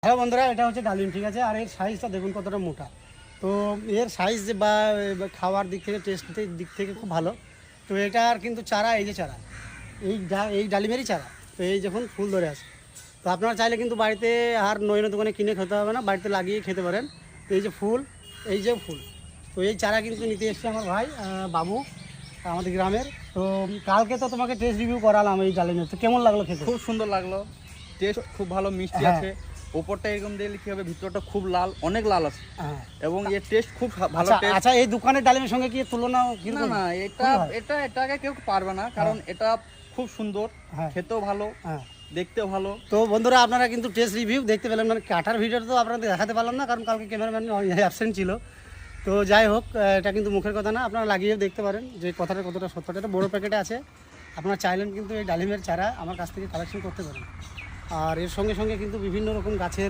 হ্যাঁ বন্ধুরা, এটা হচ্ছে ডালিম, ঠিক আছে। আর এর সাইজটা দেখুন কতটা মোটা। তো এর সাইজ বা খাওয়ার দিক থেকে, টেস্টের দিক থেকে খুব ভালো। তো এটার কিন্তু চারা, এই যে চারা, এই ডালিমেরই চারা। তো এই যখন ফুল ধরে আসে, তো আপনারা চাইলে কিন্তু বাড়িতে আর নয়ন দোকানে কিনে খেতে হবে না, বাড়িতে লাগিয়ে খেতে পারেন। তো এই যে ফুল, এই যে ফুল, তো এই চারা কিন্তু নিতে এসছে আমার ভাই বাবু আমাদের গ্রামের। তো কালকে তো তোমাকে টেস্ট রিভিউ করালাম এই ডালিমের, তো কেমন লাগলো খেতে? খুব সুন্দর লাগলো, টেস্ট খুব ভালো, মিষ্টি হ্যাঁ। আছে। ওপরটা এরকম দেখলে কি হবে, ভিতরটা খুব লাল, অনেক লাল আছে। হ্যাঁ। এবং এর টেস্ট খুব ভালো আচ্ছা টেস্ট। আচ্ছা, এই দোকানের ডালিমের সঙ্গে কি তুলনা না কিরকম? না, এটা খুবই ভালো। এটা এটাকে কেউ পারবে না, কারণ এটা খুব সুন্দর, হ্যাঁ। খেতেও ভালো, হ্যাঁ। দেখতেও ভালো। তো বন্ধুরা, আপনারা কিন্তু টেস্ট রিভিউ দেখতে পেলেন, মানে কাটার ভিডিওটা তো আপনাদের দেখাতে পারলাম না, কারণ কালকে ক্যামেরাম্যান অ্যাবসেন্ট ছিল। তো যাই হোক, এটা কিন্তু মুখের কথা না, আপনারা লাগিয়ে দেখতে পারেন যে কথাটা কতটা সত্যটা। এটা বড়ো প্যাকেটে আছে, আপনারা চাইলেন কিন্তু এই ডালিমের চারা আমার কাছ থেকে কালেকশন করতে পারেন। আর এর সঙ্গে সঙ্গে কিন্তু বিভিন্ন রকম গাছের